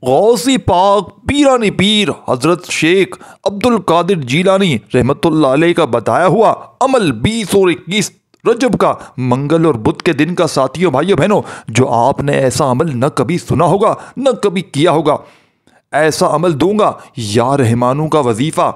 गौसी पाक पीरानी पीर हजरत शेख अब्दुल कादिर जीलानी रहमतुल्लाह अलैह का बताया हुआ अमल 20 और 21 रजब का मंगल और बुध के दिन का साथियों भाइयों बहनों, जो आपने ऐसा अमल न कभी सुना होगा न कभी किया होगा। ऐसा अमल दूंगा या रहमानों का वजीफा।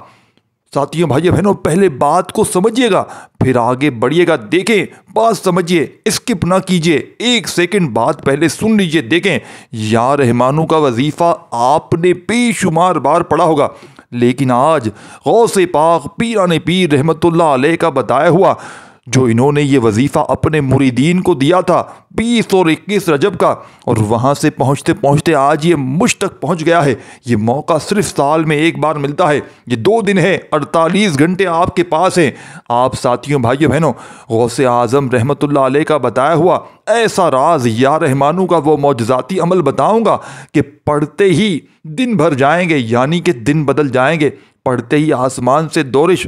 साथियों भाइयों बहनों, पहले बात को समझिएगा फिर आगे बढ़िएगा। देखें, बात समझिए, स्किप ना कीजिए, एक सेकंड बात पहले सुन लीजिए। देखें, या रहमानों का वजीफा आपने बेशुमार बार पढ़ा होगा, लेकिन आज गौसे पाक पीराने पीर रहमतुल्लाह अलैह का बताया हुआ जो इन्होंने ये वजीफ़ा अपने मुरीदीन को दिया था 20 और 21 रजब का, और वहाँ से पहुँचते पहुँचते आज ये मुझ तक पहुँच गया है। ये मौका सिर्फ साल में एक बार मिलता है। ये 2 दिन है, 48 घंटे आपके पास हैं। आप साथियों भाइयों बहनों, गौसे आज़म रहमतुल्लाह अलैह का बताया हुआ ऐसा राज या रहमानों का वो मौजज़ाती अमल बताऊँगा कि पढ़ते ही दिन भर जाएंगे, यानी कि दिन बदल जाएंगे। पढ़ते ही आसमान से दौरिश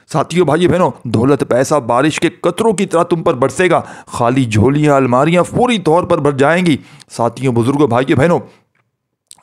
साथियों भाइयों बहनों, दौलत पैसा बारिश के कतरों की तरह तुम पर बरसेगा। खाली झोलियां अलमारियां पूरी तौर पर भर जाएंगी। साथियों बुजुर्गों भाइयों बहनों,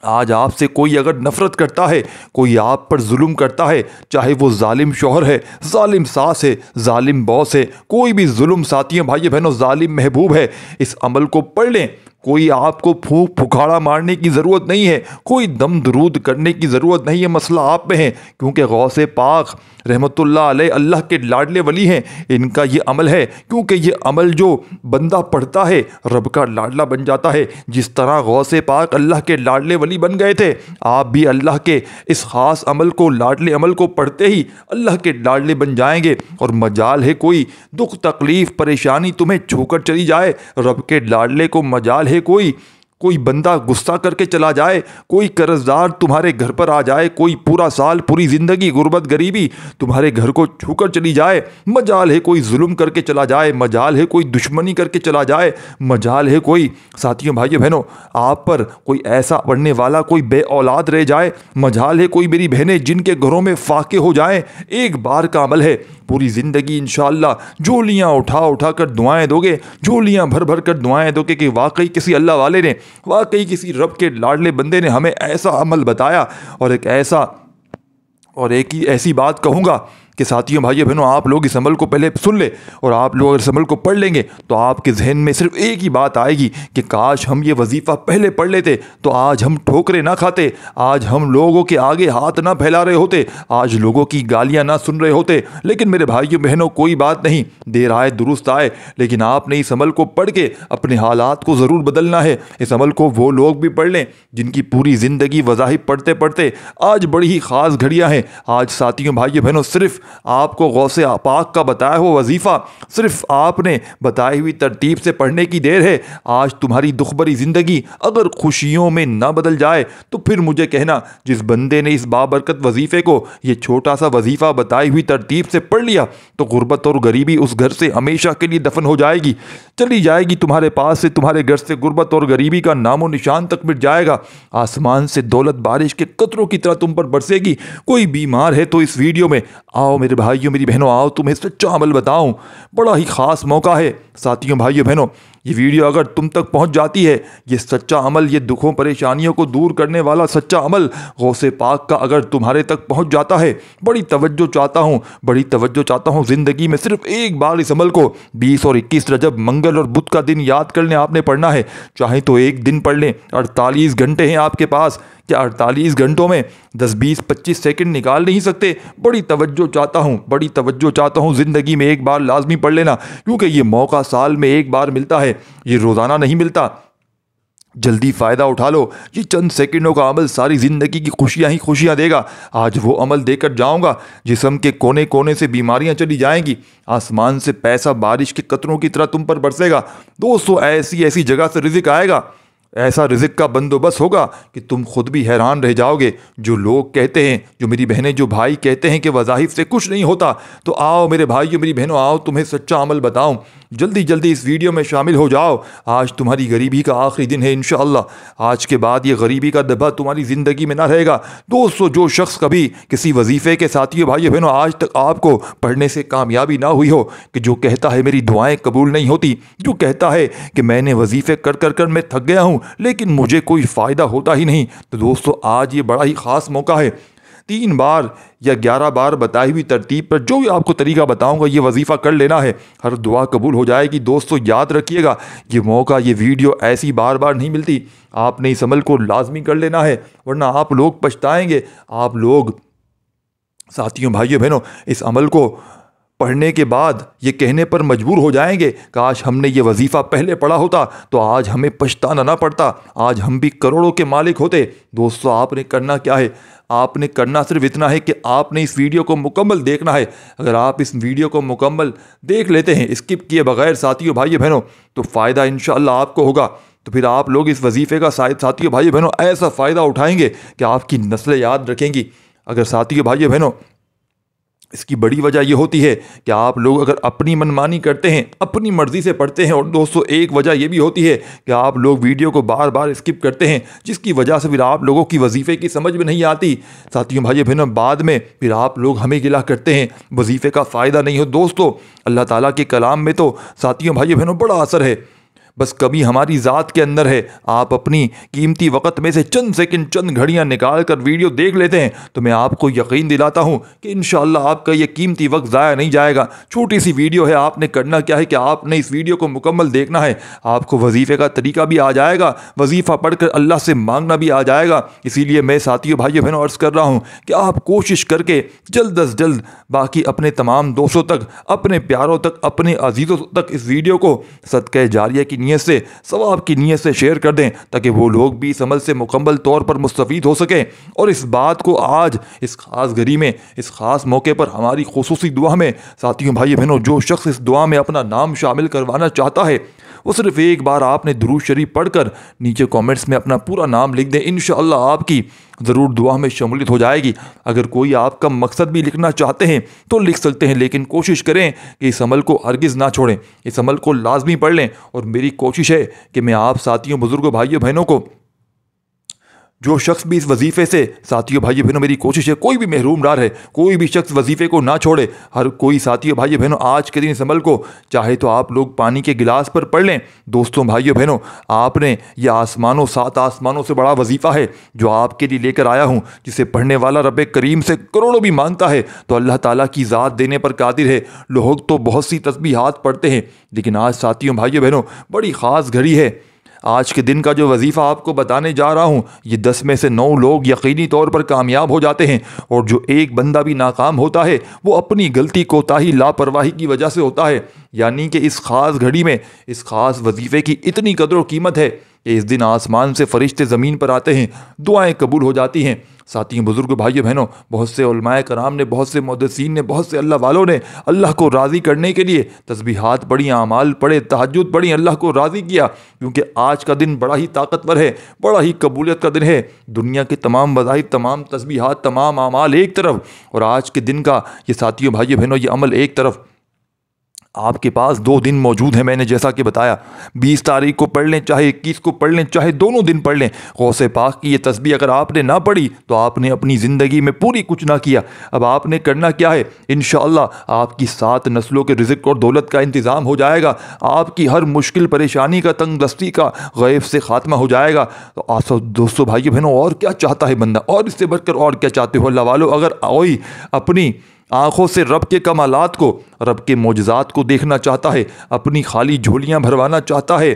आज आपसे कोई अगर नफरत करता है, कोई आप पर जुल्म करता है, चाहे वो जालिम शौहर है, जालिम सास है, जालिम बॉस है, कोई भी जुल्म साथियों भाइयों बहनों जालिम महबूब है, इस अमल को पढ़ लें। कोई आपको फूंक फुखाड़ा मारने की ज़रूरत नहीं है, कोई दम दरूद करने की ज़रूरत नहीं है। मसला आप में है, क्योंकि गौसे पाक रहमतुल्लाह अलैह अल्लाह के लाडले वली हैं। इनका ये अमल है, क्योंकि ये अमल जो बंदा पढ़ता है रब का लाडला बन जाता है। जिस तरह गौसे पाक अल्लाह के लाडले वली बन गए थे, आप भी अल्लाह के इस ख़ास अमल को, लाडले अमल को पढ़ते ही अल्लाह के लाडले बन जाएंगे। और मजाल है कोई दुख तकलीफ़ परेशानी तुम्हें छूकर चली जाए, रब के लाडले को मजाल है कोई बंदा गुस्सा करके चला जाए, कोई कर्जदार तुम्हारे घर पर आ जाए, कोई पूरा साल पूरी ज़िंदगी गुर्बत गरीबी तुम्हारे घर को छूकर चली जाए। मजाल है कोई जुल्म करके चला जाए, मजाल है कोई दुश्मनी करके चला जाए, मजाल है कोई साथियों भाइयों बहनों आप पर कोई ऐसा पढ़ने वाला कोई बे औलाद रह जाए, मजाल है कोई मेरी बहनें जिनके घरों में फाके हो जाएं। एक बार का अमल है, पूरी ज़िंदगी इंशाअल्लाह झोलियाँ उठा उठा कर दुआएं दोगे, झोलियाँ भर भर कर दुआएं दोगे कि वाकई किसी अल्लाह वाले ने, वाकई किसी रब के लाडले बंदे ने हमें ऐसा अमल बताया। और एक ही ऐसी बात कहूँगा कि साथियों भाइयों बहनों, आप लोग इस अमल को पहले सुन ले, और आप लोग अगर इस अमल को पढ़ लेंगे तो आपके जहन में सिर्फ एक ही बात आएगी कि काश हम ये वजीफ़ा पहले पढ़ लेते तो आज हम ठोकरें ना खाते, आज हम लोगों के आगे हाथ ना फैला रहे होते, आज लोगों की गालियां ना सुन रहे होते। लेकिन मेरे भाइयों बहनों, कोई बात नहीं, देर आए दुरुस्त आए, लेकिन आपने इस अमल को पढ़ के अपने हालात को ज़रूर बदलना है। इस अमल को वो लोग भी पढ़ लें जिनकी पूरी ज़िंदगी वज़ाहिब पढ़ते पढ़ते आज बड़ी ही ख़ास घड़ियाँ हैं। आज साथियों भाइयों बहनों, सिर्फ आपको गौसे पाक का बताया हुआ वजीफ़ा सिर्फ आपने बताई हुई तरतीब से पढ़ने की देर है। आज तुम्हारी दुख भरी ज़िंदगी अगर खुशियों में ना बदल जाए तो फिर मुझे कहना, जिस बंदे ने इस बाबरकत वजीफ़े को, ये छोटा सा वजीफ़ा बताई हुई तरतीब से पढ़ लिया, तो गुर्बत और गरीबी उस घर से हमेशा के लिए दफन हो जाएगी, चली जाएगी तुम्हारे पास से। तुम्हारे घर से गुर्बत और गरीबी का नामो निशान तक मिट जाएगा। आसमान से दौलत बारिश के कतरों की तरह तुम पर बरसेगी। कोई बीमार है तो इस वीडियो में आओ मेरे भाइयों मेरी बहनों, आओ तुम्हें सच्चा अमल बताऊं। बड़ा ही ख़ास मौका है साथियों भाइयों बहनों, ये वीडियो अगर तुम तक पहुंच जाती है, ये सच्चा अमल, ये दुखों परेशानियों को दूर करने वाला सच्चा अमल गौसे पाक का अगर तुम्हारे तक पहुंच जाता है, बड़ी तवज्जो चाहता हूं ज़िंदगी में सिर्फ एक बार इस अमल को 20 और 21 रजब मंगल और बुध का दिन याद कर लें। आपने पढ़ना है, चाहे तो एक दिन पढ़ लें, 48 घंटे हैं आपके पास। क्या 48 घंटों में 10, 20, 25 सेकंड निकाल नहीं सकते? बड़ी तवज्जो चाहता हूँ ज़िंदगी में एक बार लाजमी पढ़ लेना, क्योंकि ये मौका साल में एक बार मिलता है, ये रोज़ाना नहीं मिलता। जल्दी फ़ायदा उठा लो, ये चंद सेकंडों का अमल सारी ज़िंदगी की खुशियाँ ही खुशियाँ देगा। आज वो अमल देकर जाऊँगा, जिस्म के कोने कोने से बीमारियाँ चली जाएंगी, आसमान से पैसा बारिश के कतरों की तरह तुम पर बरसेगा। दोस्तों, ऐसी ऐसी जगह से रिज़्क आएगा, ऐसा रिज़्क का बंदोबस्त होगा कि तुम खुद भी हैरान रह जाओगे। जो लोग कहते हैं, जो मेरी बहनें, जो भाई कहते हैं कि वज़ाइफ से कुछ नहीं होता, तो आओ मेरे भाइयों मेरी बहनों, आओ तुम्हें सच्चा अमल बताऊं। जल्दी जल्दी इस वीडियो में शामिल हो जाओ। आज तुम्हारी गरीबी का आखिरी दिन है इंशाअल्लाह। आज के बाद ये गरीबी का दबा तुम्हारी ज़िंदगी में ना रहेगा। दोस्तों, जो शख्स कभी किसी वजीफ़े के साथियों भाइयों बहनों आज तक आपको पढ़ने से कामयाबी ना हुई हो, कि जो कहता है मेरी दुआएं कबूल नहीं होती, जो कहता है कि मैंने वजीफ़े कर कर कर मैं थक गया हूँ लेकिन मुझे कोई फ़ायदा होता ही नहीं, तो दोस्तों आज ये बड़ा ही ख़ास मौका है। 3 बार या 11 बार बताई हुई तरतीब पर जो भी आपको तरीका बताऊंगा ये वजीफ़ा कर लेना है, हर दुआ कबूल हो जाएगी। दोस्तों याद रखिएगा, ये मौका, ये वीडियो ऐसी बार बार नहीं मिलती। आपने इस अमल को लाजमी कर लेना है, वरना आप लोग पछताएंगे। आप लोग साथियों भाइयों बहनों इस अमल को पढ़ने के बाद ये कहने पर मजबूर हो जाएंगे, काश हमने ये वजीफ़ा पहले पढ़ा होता तो आज हमें पछताना ना पड़ता, आज हम भी करोड़ों के मालिक होते। दोस्तों, आपने करना क्या है? आपने करना सिर्फ इतना है कि आपने इस वीडियो को मुकम्मल देखना है। अगर आप इस वीडियो को मुकम्मल देख लेते हैं स्किप किए बगैर साथियों भाइयों बहनों, तो फ़ायदा इंशाअल्लाह आपको होगा। तो फिर आप लोग इस वजीफ़े का साथियों भाइयों बहनों ऐसा फ़ायदा उठाएंगे कि आपकी नस्लें याद रखेंगी। अगर साथियों भाइयों बहनों, इसकी बड़ी वजह यह होती है कि आप लोग अगर अपनी मनमानी करते हैं, अपनी मर्ज़ी से पढ़ते हैं, और दोस्तों एक वजह यह भी होती है कि आप लोग वीडियो को बार बार स्किप करते हैं, जिसकी वजह से फिर आप लोगों की वजीफ़े की समझ में नहीं आती। साथियों भाइयों बहनों, बाद में फिर आप लोग हमें गिला करते हैं, वजीफ़े का फ़ायदा नहीं हो। दोस्तों, अल्लाह ताला के कलाम में तो साथियों भाइयों बहनों बड़ा असर है, बस कभी हमारी ज़ात के अंदर है। आप अपनी कीमती वक़्त में से चंद सेकंड, चंद घड़ियां निकाल कर वीडियो देख लेते हैं तो मैं आपको यकीन दिलाता हूं कि इंशाअल्लाह आपका ये कीमती वक्त ज़ाया नहीं जाएगा। छोटी सी वीडियो है, आपने करना क्या है कि आपने इस वीडियो को मुकम्मल देखना है। आपको वजीफ़े का तरीका भी आ जाएगा, वजीफ़ा पढ़कर अल्लाह से मांगना भी आ जाएगा। इसीलिए मैं साथियों भाइयों बहनों अर्ज़ कर रहा हूँ कि आप कोशिश करके जल्द अज जल्द बाकी अपने तमाम दोस्तों तक, अपने प्यारों तक, अपने अजीज़ों तक इस वीडियो को सदक़े जारिया की नीयत से, सवाब की नीयत से शेयर कर दें, ताकि वो लोग भी इस अमल से मुकम्मल तौर पर मुस्तफ़ीद हो सकें। और इस बात को आज इस खास घड़ी में, इस खास मौके पर हमारी खुसूसी दुआ में साथियों भाई बहनों, जो शख्स इस दुआ में अपना नाम शामिल करवाना चाहता है वो सिर्फ एक बार आपने दुरूद शरीफ पढ़कर नीचे कमेंट्स में अपना पूरा नाम लिख दें। इंशाअल्लाह आपकी ज़रूर दुआ में शमूलियत हो जाएगी। अगर कोई आपका मकसद भी लिखना चाहते हैं तो लिख सकते हैं, लेकिन कोशिश करें कि इस अमल को हरगिज़ ना छोड़ें, इस अमल को लाजमी पढ़ लें। और मेरी कोशिश है कि मैं आप साथियों, बुज़ुर्गों, भाइयों बहनों को, जो शख्स भी इस वजीफ़े से, साथियों भाइयों बहनों मेरी कोशिश है कोई भी महरूम रहा है, कोई भी शख्स वजीफ़े को ना छोड़े। हर कोई साथियों भाइयों बहनों आज के दिन इस अमल को चाहे तो आप लोग पानी के गिलास पर पढ़ लें। दोस्तों भाइयों बहनों, आपने यह आसमानों, 7 आसमानों से बड़ा वजीफ़ा है जो आपके लिए लेकर आया हूँ, जिसे पढ़ने वाला रब करीम से करोड़ों भी मांगता है तो अल्लाह ताला की ज़ात देने पर कादिर है। लोग तो बहुत सी तस्बीहात पढ़ते हैं, लेकिन आज साथियों भाइयों बहनों बड़ी ख़ास घड़ी है। आज के दिन का जो वजीफ़ा आपको बताने जा रहा हूँ, ये 10 में से 9 लोग यकीनी तौर पर कामयाब हो जाते हैं, और जो एक बंदा भी नाकाम होता है वो अपनी गलती, कोताही, लापरवाही की वजह से होता है। यानी कि इस ख़ास घड़ी में इस ख़ास वजीफ़े की इतनी कदर और कीमत है कि इस दिन आसमान से फ़रिश्ते ज़मीन पर आते हैं, दुआएँ कबूल हो जाती हैं। साथियों, बुज़ुर्ग, भाइयों बहनों, बहुत से उलमाए कराम ने, बहुत से मुहद्दिसीन ने, बहुत से अल्लाह वालों ने अल्लाह को राज़ी करने के लिए तस्बीहात पढ़ी, आमाल पढ़े, तहज्जुद पढ़ी, अल्लाह को राज़ी किया, क्योंकि आज का दिन बड़ा ही ताकतवर है, बड़ा ही कबूलियत का दिन है। दुनिया के तमाम वज़ाइफ, तमाम तस्बीहात, तमाम आमाल एक तरफ, और आज के दिन का ये साथियों भाइयों बहनों ये अमल एक तरफ। आपके पास 2 दिन मौजूद हैं, मैंने जैसा कि बताया। 20 तारीख को पढ़ लें, चाहे 21 को पढ़ लें, चाहे दोनों दिन पढ़ लें। गौसे पाक की ये तस्बीह अगर आपने ना पढ़ी तो आपने अपनी ज़िंदगी में पूरी कुछ ना किया। अब आपने करना क्या है, इंशाअल्लाह आपकी 7 नस्लों के रिज़्क़ और दौलत का इंतज़ाम हो जाएगा, आपकी हर मुश्किल परेशानी का, तंगदस्ती का गैब से ख़ात्मा हो जाएगा। तो आप दोस्तों भाइयों बहनों, और क्या चाहता है बंदा, और इससे बढ़कर और क्या चाहते हो अल्लाह वालों। अगर कोई अपनी आँखों से रब के कमालात को, रब के मोजज़ात को देखना चाहता है, अपनी खाली झोलियाँ भरवाना चाहता है,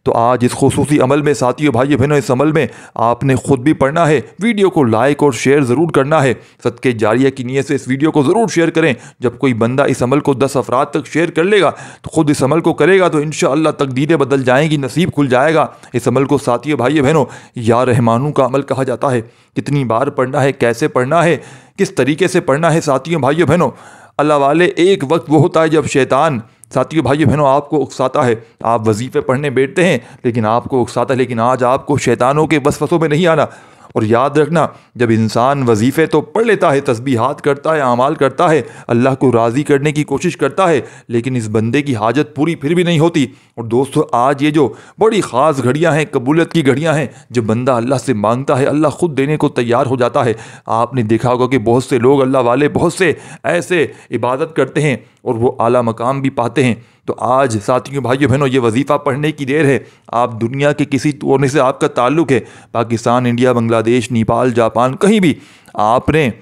तो आज इस खुसूसी अमल में साथियों भाइयों बहनों, इस अमल में आपने ख़ुद भी पढ़ना है। वीडियो को लाइक और शेयर ज़रूर करना है। सदक़े जारिया की नीयत से इस वीडियो को ज़रूर शेयर करें। जब कोई बंदा इस अमल को 10 अफराद तक शेयर कर लेगा, तो ख़ुद इस अमल को करेगा, तो इंशाअल्लाह तकदीरें बदल जाएंगी, नसीब खुल जाएगा। इस अमल को साथियों भाइयों बहनों या रहमानों का अमल कहा जाता है। कितनी बार पढ़ना है, कैसे पढ़ना है, किस तरीके से पढ़ना है साथियों भाइयों बहनों, अल्लाह वाले, एक वक्त वो होता है जब शैतान साथियों भाइयों बहनों आपको उकसाता है। आप वजीफ़े पढ़ने बैठते हैं लेकिन आपको उकसाता है, लेकिन आज आपको शैतानों के वसवसों में नहीं आना। और याद रखना, जब इंसान वजीफ़े तो पढ़ लेता है, तस्बीहात करता है, आमाल करता है, अल्लाह को राज़ी करने की कोशिश करता है, लेकिन इस बंदे की हाजत पूरी फिर भी नहीं होती। और दोस्तों, आज ये जो बड़ी ख़ास घड़ियाँ हैं, कबूलियत की घड़ियाँ हैं, जब बंदा अल्लाह से मांगता है, अल्लाह ख़ुद देने को तैयार हो जाता है। आपने देखा होगा कि बहुत से लोग, अल्लाह वाले बहुत से ऐसे इबादत करते हैं और वो आला मकाम भी पाते हैं। तो आज साथियों, भाइयों, बहनों, ये वजीफ़ा पढ़ने की देर है। आप दुनिया के किसी कोने से आपका ताल्लुक़ है, पाकिस्तान, इंडिया, बांग्लादेश, नेपाल, जापान, कहीं भी, आपने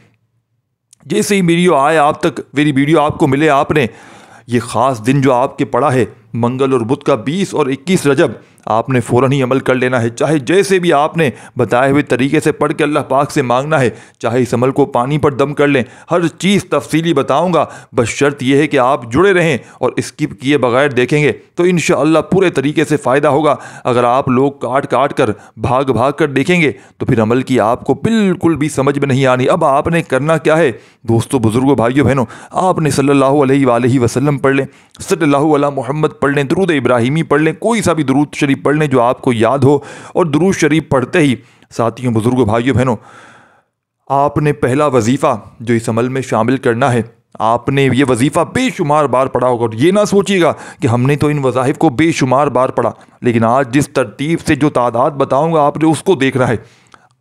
जैसे ही वीडियो आए आप तक, मेरी वीडियो आपको मिले, आपने ये ख़ास दिन जो आपके पड़ा है, मंगल और बुध का 20 और 21 रजब, आपने फ़ौरन ही अमल कर लेना है। चाहे जैसे भी आपने बताए हुए तरीके से पढ़ के अल्लाह पाक से मांगना है, चाहे इस अमल को पानी पर दम कर लें, हर चीज़ तफसीली बताऊंगा। बस शर्त यह है कि आप जुड़े रहें और स्किप किए बगैर देखेंगे तो इंशाअल्लाह पूरे तरीके से फ़ायदा होगा। अगर आप लोग काट काट कर, भाग भाग कर देखेंगे तो फिर अमल की आपको बिल्कुल भी समझ में नहीं आनी। अब आपने करना क्या है दोस्तों, बुज़ुर्गों, भाइयों, बहनों, आपने सल्लल्लाहु अलैहि वसल्लम पढ़ लें, सल्लल्लाहु अला मुहम्मद पढ़ लें, दुरूद इब्राहिमी पढ़ लें, कोई सा भी दुरूद शरीफ पढ़ लें जो आपको याद हो। और दुरूद शरीफ पढ़ते ही साथियों, बुजुर्गों, भाइयों, बहनों, आपने पहला वजीफ़ा जो इस अमल में शामिल करना है, आपने ये वजीफ़ा बेशुमार बार पढ़ा होगा। और ये ना सोचिएगा कि हमने तो इन वज़ाइफ को बेशुमार बार पढ़ा, लेकिन आज जिस तरतीब से जो तादाद बताऊंगा आपने उसको देखना है।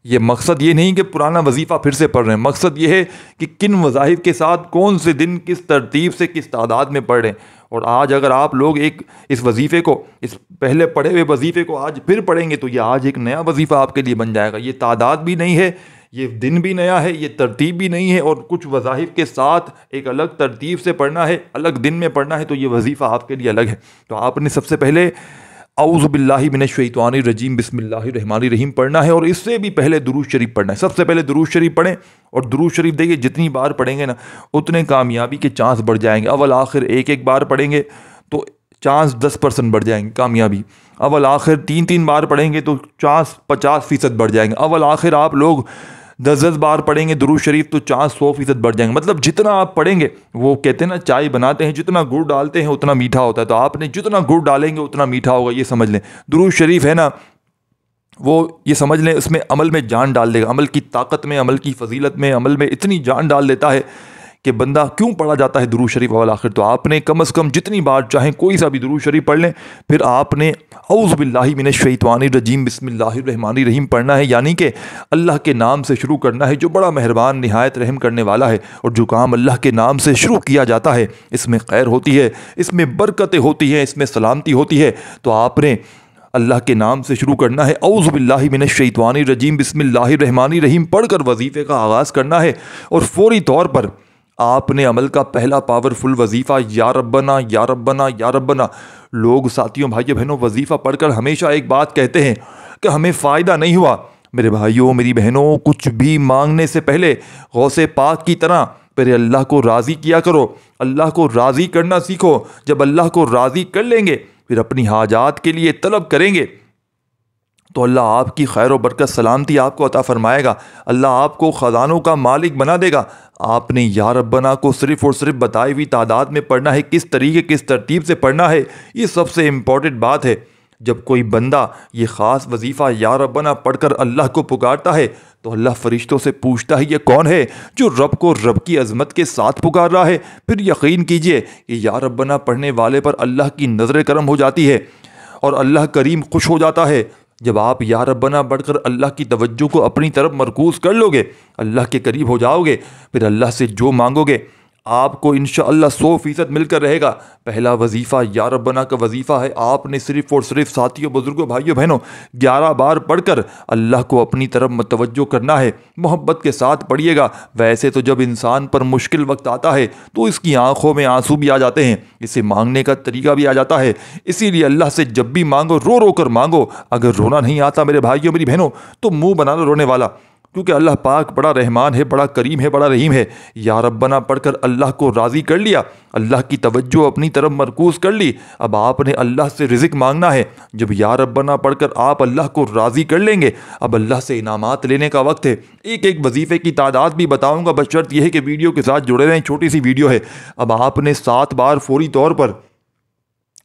ये मकसद ये नहीं कि पुराना वजीफ़ा फिर से पढ़ रहे हैं, मकसद ये है कि किन वज़ाइफ के साथ कौन से दिन किस तरतीब से किस तादाद में पढ़ रहे हैं। और आज अगर आप लोग इस वजीफ़े को, इस पहले पढ़े हुए वजीफ़े को आज फिर पढ़ेंगे तो ये आज एक नया वजीफ़ा आपके लिए बन जाएगा। ये तादाद भी नहीं है, ये दिन भी नया है, ये तरतीब भी नहीं है, और कुछ वज़ाइफ के साथ एक अलग तरतीब से पढ़ना है, अलग दिन में पढ़ना है, तो ये वजीफ़ा आपके लिए अलग है। तो आपने सबसे पहले औज़ु बिल्लाहि मिनश शैतानिर रजीम बिस्मिल्लाहिर रहमानिर रहीम पढ़ना है, और इससे भी पहले दुरूद शरीफ पढ़ना है। सबसे पहले दुरूद शरीफ पढ़ें, और दुरूद शरीफ देखिए जितनी बार पढ़ेंगे ना उतने कामयाबी के चांस बढ़ जाएंगे। अव्वल आखिर एक बार पढ़ेंगे तो चांस 10% बढ़ जाएंगे कामयाबी। अव्वल आखिर 3 बार पढ़ेंगे तो चांस 50% बढ़ जाएंगे। अव्वल आखिर आप लोग 10 बार पढ़ेंगे दुरूद शरीफ तो चांस 100% बढ़ जाएंगे। मतलब जितना आप पढ़ेंगे, वो कहते हैं ना चाय बनाते हैं जितना गुड़ डालते हैं उतना मीठा होता है, तो आपने जितना गुड़ डालेंगे उतना मीठा होगा, ये समझ लें। दुरूद शरीफ है ना, वो ये समझ लें उसमें अमल में जान डाल देगा, अमल की ताकत में, अमल की फजीलत में, अमल में इतनी जान डाल देता है कि बंदा क्यों पढ़ा जाता है दुरूद शरीफ अव्वल आखिर। तो आपने कम से कम जितनी बार चाहें कोई सा भी दुरूद शरीफ पढ़ लें, फिर आपने औज़ु बिल्लाहि मिनश शैतानिर रजीम बिस्मिल्लाहिर रहमानिर रहीम पढ़ना है, यानी कि अल्लाह के नाम से शुरू करना है जो बड़ा मेहरबान निहायत रहम करने वाला है। और जो काम अल्लाह के नाम से शुरू किया जाता है इसमें खैर होती है, इसमें बरकतें होती हैं, इसमें सलामती होती है। तो आपने अल्लाह के नाम से शुरू करना है, औज़ु बिल्लाहि मिनश शैतानिर रजीम बिस्मिल्लाहिर रहमानिर रहीम पढ़कर वजीफ़े का आगाज़ करना है। और फौरी तौर पर आपने अमल का पहला पावरफुल वजीफ़ा या रब्बना या रब्बना या रब्बना। लोग साथियों, भाइयों, बहनों, वजीफ़ा पढ़कर हमेशा एक बात कहते हैं कि हमें फ़ायदा नहीं हुआ। मेरे भाइयों, मेरी बहनों, कुछ भी मांगने से पहले गौसे पाक की तरह पहले अल्लाह को राज़ी किया करो, अल्लाह को राज़ी करना सीखो। जब अल्लाह को राज़ी कर लेंगे फिर अपनी हाजात के लिए तलब करेंगे तो अल्लाह आपकी खैर और बरकत, सलामती आपको अता फरमाएगा। अल्लाह आपको ख़जानों का मालिक बना देगा। आपने या रब्बना को सिर्फ़ और सिर्फ बताई हुई तादाद में पढ़ना है, किस तरीके किस तरतीब से पढ़ना है, ये सबसे इम्पॉर्टेंट बात है। जब कोई बंदा ये ख़ास वजीफ़ा या रब्बना पढ़कर अल्लाह को पुकारता है तो अल्लाह फ़रिश्तों से पूछता है ये कौन है जो रब को रब की अज़मत के साथ पुकार रहा है। फिर यकीन कीजिए कि या रब्बना पढ़ने वाले पर अल्लाह की नज़र करम हो जाती है और अल्लाह करीम खुश हो जाता है। जब आप या रब्बना बढ़कर अल्लाह की तवज्जो को अपनी तरफ मरकूज़ कर लोगे, अल्लाह के करीब हो जाओगे, फिर अल्लाह से जो मांगोगे आपको इंशाअल्लाह 100% मिलकर रहेगा। पहला वजीफ़ा या रब्बना का वजीफ़ा है, आपने सिर्फ़ और सिर्फ साथियों, बुजुर्गों, भाइयों, बहनों 11 बार पढ़कर अल्लाह को अपनी तरफ मतवज्जो करना है। मोहब्बत के साथ पढ़िएगा। वैसे तो जब इंसान पर मुश्किल वक्त आता है तो इसकी आंखों में आंसू भी आ जाते हैं, इसे मांगने का तरीका भी आ जाता है। इसीलिए अल्लाह से जब भी मांगो रो रो कर मांगो। अगर रोना नहीं आता मेरे भाइयों, मेरी बहनों, तो मुँह बना लो रोने वाला, क्योंकि अल्लाह पाक बड़ा रहमान है, बड़ा करीम है, बड़ा रहीम है। या रब्बना पढ़कर अल्लाह को राज़ी कर लिया, अल्लाह की तवज्जो अपनी तरफ मरकूज़ कर ली। अब आपने अल्लाह से रिज़्क मांगना है। जब या रब्बना पढ़कर आप अल्लाह को राज़ी कर लेंगे, अब अल्लाह से इनामात लेने का वक्त है। एक एक वजीफ़े की तादाद भी बताऊँगा, बस शर्त यह है कि वीडियो के साथ जुड़े रहें। छोटी सी वीडियो है। अब आपने 7 बार फौरी तौर पर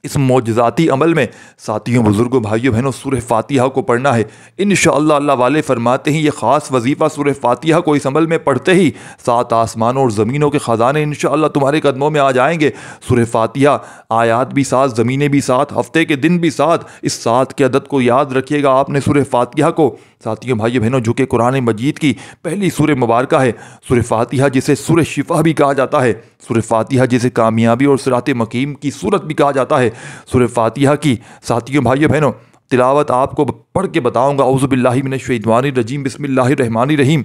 इस मौजज़ाती अमल में साथियों, बुज़ुर्गों, भाइयों बहनों, सूरह फातिहा को पढ़ना है। इंशाअल्लाह अल्लाह वाले फरमाते हैं ये ख़ास वजीफ़ा सूरह फातिहा को इस अमल में पढ़ते ही 7 आसमानों और ज़मीनों के ख़जाने इंशाअल्लाह तुम्हारे कदमों में आ जाएंगे। सूरह फातिहा आयात भी 7, ज़मीनें भी 7, हफ्ते के दिन भी 7। इस 7 के अदद को याद रखिएगा आपने सूरह फातिहा को। साथियों, भाइयों बहनों, जो कि कुरान मजीद की पहली सूरह मुबारका है, सूरह फातिहा जिसे सूरह शिफा भी कहा जाता है, सूरह फातिहा जिसे कामयाबी और सिरात मकीम की सूरत भी कहा जाता है, सूरह फातिहा की साथियों, भाइयों बहनों, तिलावत आपको पढ़ के बताऊंगा। औज़ु बिल्लाहि मिनश शैतानिर रजीम, बिस्मिल्लाहिर रहमानिर रहीम,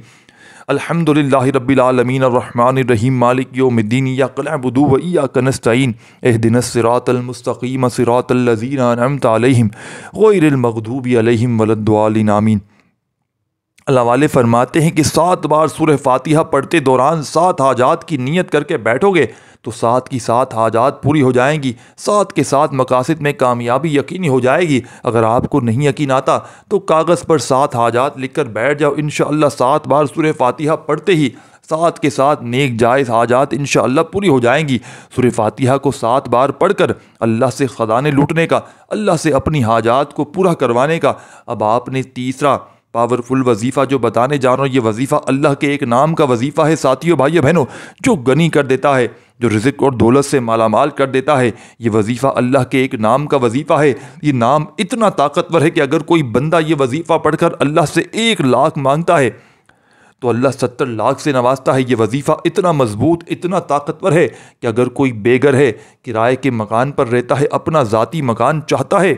अल्हम्दुलिल्लाहि रब्बिल आलमीन अर्रहमानिर रहीम, मालिक यौमिद्दीन, इय्याका नअबुदु व इय्याका नस्तईन, इहदिनस सिरातल मुस्तक़ीम, सिरातल लज़ीना अनअमता अलैहिम, गैरिल मग़दूबि अलैहिम वलद्दालिन, आमीन। अल्लाह वाले फरमाते हैं कि 7 बार सूरह फातिहा पढ़ते दौरान 7 हाजात की नीयत करके बैठोगे तो 7 की 7 हाजात पूरी हो जाएंगी, 7 के 7 मकासद में कामयाबी यकीनी हो जाएगी। अगर आपको नहीं यकीन आता तो कागज़ पर 7 हाजात लिख कर बैठ जाओ। इंशाअल्लाह 7 बार सूरह फातिहा पढ़ते ही 7 के 7 नेक जायज़ हाजात इंशाअल्लाह पूरी हो जाएंगी। सूरह फातिहा को 7 बार पढ़कर अल्लाह से ख़ज़ाने लूटने का, अल्लाह से अपनी हाजात को पूरा करवाने का। अब आपने तीसरा पावरफुल वजीफ़ा जो बताने जा रहा हूँ, ये वजीफ़ा अल्लाह के एक नाम का वजीफ़ा है साथियों, भाइयों बहनों, जो गनी कर देता है, जो रिज़्क़ और दौलत से मालामाल कर देता है। ये वजीफ़ा अल्लाह के एक नाम का वजीफ़ा है। ये नाम इतना ताकतवर है कि अगर कोई बंदा ये वजीफ़ा पढ़कर अल्लाह से 1 लाख मांगता है तो अल्लाह 70 लाख से नवाजता है। ये वजीफ़ा इतना मजबूत, इतना ताकतवर है कि अगर कोई बेघर है, किराए के मकान पर रहता है, अपना ज़ाती मकान चाहता है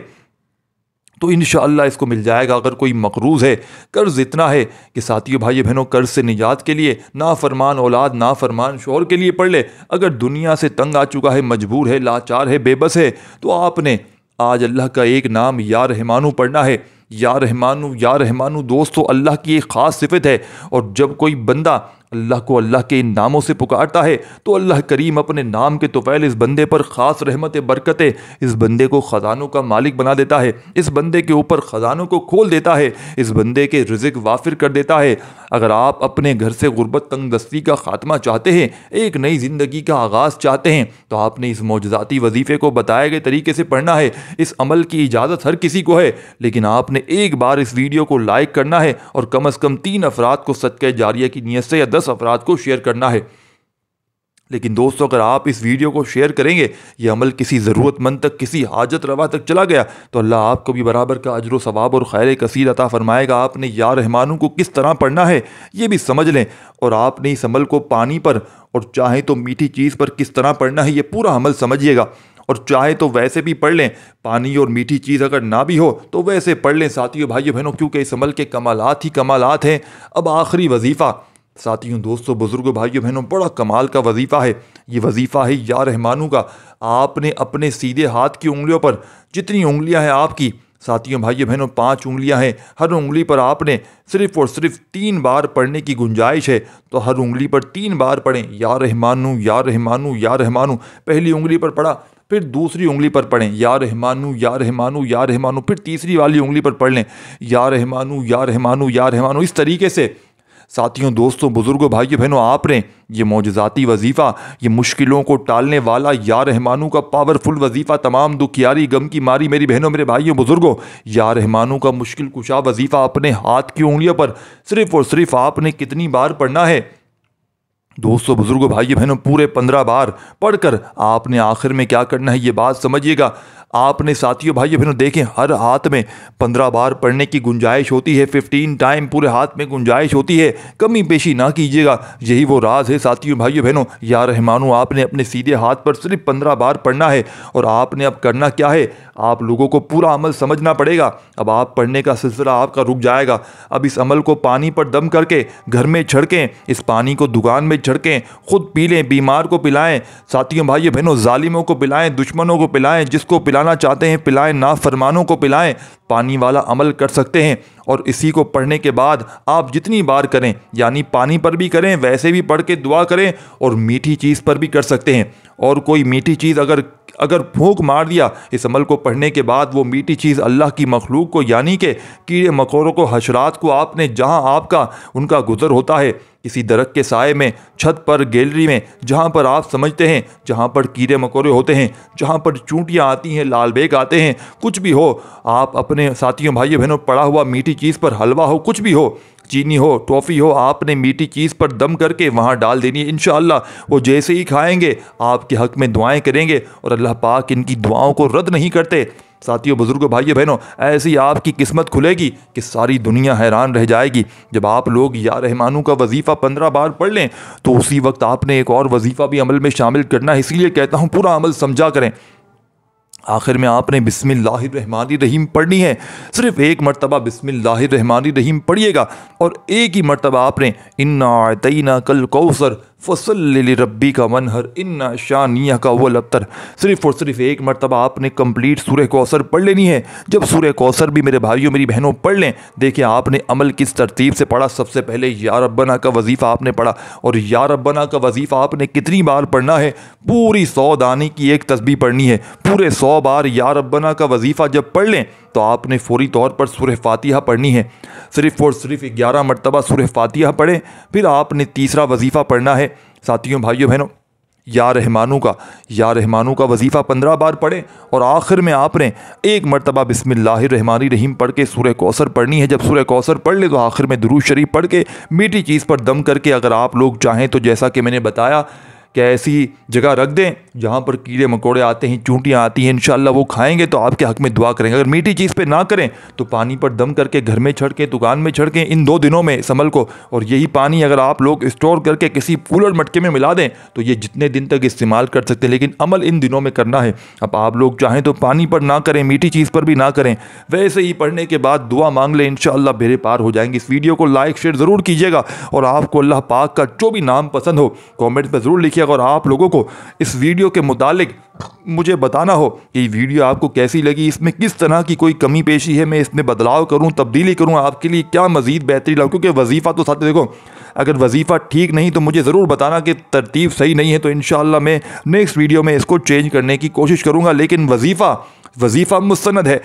तो इंशाअल्लाह इसको मिल जाएगा। अगर कोई मकरूज़ है, कर्ज़ इतना है कि साथियों, भाइयों बहनों, कर्ज़ से निजात के लिए नाफरमान औलाद, नाफरमान शौहर के लिए पढ़ ले। अगर दुनिया से तंग आ चुका है, मजबूर है, लाचार है, बेबस है, तो आपने आज अल्लाह का एक नाम या रहमानु पढ़ना है। या रहमानु, या रहमानु दोस्तों अल्लाह की एक ख़ास सिफत है। और जब कोई बंदा अल्लाह को अल्लाह के इन नामों से पुकारता है तो अल्लाह करीम अपने नाम के तोफ़ैल इस बंदे पर ख़ास रहमत बरकतें, इस बंदे को ख़जानों का मालिक बना देता है, इस बंदे के ऊपर ख़जानों को खोल देता है, इस बंदे के रिज़्क़ वाफिर कर देता है। अगर आप अपने घर से गुर्बत तंगदस्ती का ख़ात्मा चाहते हैं, एक नई ज़िंदगी का आगाज़ चाहते हैं, तो आपने इस मौजज़ाती वजीफ़े को बताए गए तरीके से पढ़ना है। इस अमल की इजाज़त हर किसी को है, लेकिन आपने एक बार इस वीडियो को लाइक करना है और कम से कम 3 अफराद को सदक़े जारिया की नीयत से या 10 अफराद को शेयर करना है। लेकिन दोस्तों, अगर आप इस वीडियो को शेयर करेंगे, ये अमल किसी ज़रूरतमंद तक, किसी हाजत रवा तक चला गया, तो अल्लाह आपको भी बराबर का अजर व सवाब और खैर कसीर अता फरमाएगा। आपने या रहमानु को किस तरह पढ़ना है ये भी समझ लें, और आपने इस अमल को पानी पर और चाहे तो मीठी चीज़ पर किस तरह पढ़ना है ये पूरा अमल समझिएगा। और चाहे तो वैसे भी पढ़ लें, पानी और मीठी चीज़ अगर ना भी हो तो वैसे पढ़ लें साथियों, भाइयों बहनों, क्योंकि इस अमल के कमालात ही कमालात हैं। अब आखिरी वजीफ़ा साथियों, दोस्तों, बुजुर्गों, भाइयों बहनों, बड़ा कमाल का वजीफ़ा है। ये वजीफ़ा है या रहमानु का। आपने अपने सीधे हाथ की उंगलियों पर, जितनी उंगलियां हैं आपकी साथियों, भाइयों बहनों, 5 उंगलियां हैं, हर उंगली पर आपने सिर्फ़ और सिर्फ 3 बार पढ़ने की गुंजाइश है। तो हर उंगली पर 3 बार पढ़ें, या रहमानु, या रहमानु, या रहमानु। पहली उंगली पर पढ़ा, फिर दूसरी उंगली पर पढ़ें या रहमानु, या रहमानु, या रहमानु, फिर तीसरी वाली उंगली पर पढ़ लें या रहमानु, या रहमानु, या रहमानु। इस तरीके से साथियों, दोस्तों, बुजुर्गों, भाइयों बहनों, आपने ये मौजज़ाती वजीफ़ा, ये मुश्किलों को टालने वाला या रहमानु का पावरफुल वजीफ़ा, तमाम दुखियारी गम की मारी मेरी बहनों, मेरे भाइयों, बुजुर्गों, या रहमानु का मुश्किल कुशा वजीफ़ा अपने हाथ की उंगलियों पर सिर्फ़ और सिर्फ आपने कितनी बार पढ़ना है दोस्तों, बुजुर्गों, भाइयों बहनों, पूरे 15 बार पढ़कर आपने आखिर में क्या करना है ये बात समझिएगा। आपने साथियों, भाइयों बहनों, देखें हर हाथ में 15 बार पढ़ने की गुंजाइश होती है, 15 टाइम पूरे हाथ में गुंजाइश होती है। कमी पेशी ना कीजिएगा, यही वो राज है साथियों, भाइयों बहनों। या रहमानु आपने अपने सीधे हाथ पर सिर्फ 15 बार पढ़ना है। और आपने अब करना क्या है, आप लोगों को पूरा अमल समझना पड़ेगा। अब आप पढ़ने का सिलसिला आपका रुक जाएगा। अब इस अमल को पानी पर दम करके घर में छिड़कें, इस पानी को दुकान में छिड़कें, खुद पी लें, बीमार को पिलाएं साथियों, भाइयों बहनों, जालिमों को पिलाएं, दुश्मनों को पिलाएं, जिसको पिलाना चाहते हैं पिलाएं, नाफरमानों को पिलाएं। पानी वाला अमल कर सकते हैं। और इसी को पढ़ने के बाद आप जितनी बार करें, यानी पानी पर भी करें, वैसे भी पढ़ के दुआ करें, और मीठी चीज़ पर भी कर सकते हैं। और कोई मीठी चीज़ अगर अगर फूंक मार दिया इस अमल को पढ़ने के बाद, वो मीठी चीज़ अल्लाह की मखलूक को यानी कि कीड़े मकोड़ों को, हशरात को आपने जहां आपका उनका गुजर होता है, किसी दरख्त के साए में, छत पर, गैलरी में, जहाँ पर आप समझते हैं जहाँ पर कीड़े मकोड़े होते हैं, जहाँ पर चूंटियाँ आती हैं, लाल बेग आते हैं, कुछ भी हो, आप अपने साथियों भाइयों बहनों पड़ा हुआ मीठी चीज़ पर, हलवा हो, कुछ भी हो, चीनी हो, टॉफ़ी हो, आपने मीठी चीज़ पर दम करके वहाँ डाल देनी है। इंशाअल्लाह वो जैसे ही खाएंगे आपके हक़ में दुआएं करेंगे और अल्लाह पाक इनकी दुआओं को रद्द नहीं करते। साथियों, बुजुर्गों, भाइयों बहनों, ऐसी आपकी किस्मत खुलेगी कि सारी दुनिया हैरान रह जाएगी। जब आप लोग या रहमानू का वजीफ़ा 15 बार पढ़ लें तो उसी वक्त आपने एक और वजीफ़ा भी अमल में शामिल करना है। इसलिए कहता हूँ पूरा अमल समझा करें। आखिर में आपने बिस्मिल्लाहिर्रहमानिर्रहीम पढ़नी है। सिर्फ एक मरतबा बिस्मिल्लाहिर्रहमानिर्रहीम पढ़िएगा और एक ही मरतबा आपने इन्ना अतैना कल कौसर फसल्लि लिरब्बिका वन्हर इन्ना शानियका वल अब्तर, सिर्फ और सिर्फ एक मरतबा आपने कंप्लीट सूरह कौसर पढ़ लेनी है। जब सूरह कौसर भी मेरे भाइयों मेरी बहनों पढ़ लें, देखिए आपने अमल किस तरतीब से पढ़ा। सबसे पहले या रब्बना का वजीफ़ा आपने पढ़ा, और या रब्बना का वजीफ़ा आपने कितनी बार पढ़ना है? पूरी 100 दाने की एक तस्बीह पढ़नी है। पूरे 100 बार या रब्बना का वजीफ़ा जब पढ़ लें तो आपने फौरी तौर पर सूरह फातिहा पढ़नी है। सिर्फ और सिर्फ 11 मरतबा सूरह फातिहा पढ़ें। फिर आपने तीसरा वजीफ़ा पढ़ना है साथियों भाइयों बहनों, या रहमानू का वजीफ़ा 15 बार पढ़ें और आखिर में आपने एक मरतबा बिस्मिल्लाहिर्रहमानिर्रहीम पढ़ के सूरह कौसर पढ़नी है। जब सूरह कौसर पढ़ ले तो आखिर में दुरूद शरीफ पढ़ के मीठी चीज़ पर दम करके, अगर आप लोग चाहें तो जैसा कि मैंने बताया कि ऐसी जगह रख दें जहाँ पर कीड़े मकोड़े आते हैं, चूंटियाँ आती हैं, इंशाअल्लाह वो खाएंगे तो आपके हक़ में दुआ करेंगे। अगर मीठी चीज़ पे ना करें तो पानी पर दम करके घर में छिड़कें, दुकान में छिड़कें इन 2 दिनों में इस अमल को। और यही पानी अगर आप लोग स्टोर करके किसी कूलर मटके में मिला दें तो ये जितने दिन तक इस्तेमाल कर सकते हैं, लेकिन अमल इन दिनों में करना है। अब आप लोग चाहें तो पानी पर ना करें, मीठी चीज़ पर भी ना करें, वैसे ही पढ़ने के बाद दुआ मांग लें, इंशाअल्लाह बेड़े पार हो जाएंगे। इस वीडियो को लाइक शेयर ज़रूर कीजिएगा और आपको अल्लाह पाक का जो भी नाम पसंद हो कॉमेंट में ज़रूर लिखिएगा। और आप लोगों को इस वीडियो के मुतालिक मुझे बताना हो कि वीडियो आपको कैसी लगी, इसमें किस तरह की कोई कमी पेशी है, मैं इसमें बदलाव करूं, तब्दीली करूं, आपके लिए क्या मज़ीद बेहतरी लाऊं। क्योंकि वजीफ़ा तो साथ देखो, अगर वजीफ़ा ठीक नहीं तो मुझे ज़रूर बताना कि तरतीब सही नहीं है, तो इंशाअल्लाह मैं नेक्स्ट वीडियो में इसको चेंज करने की कोशिश करूँगा। लेकिन वजीफ़ा मुस्तनद है।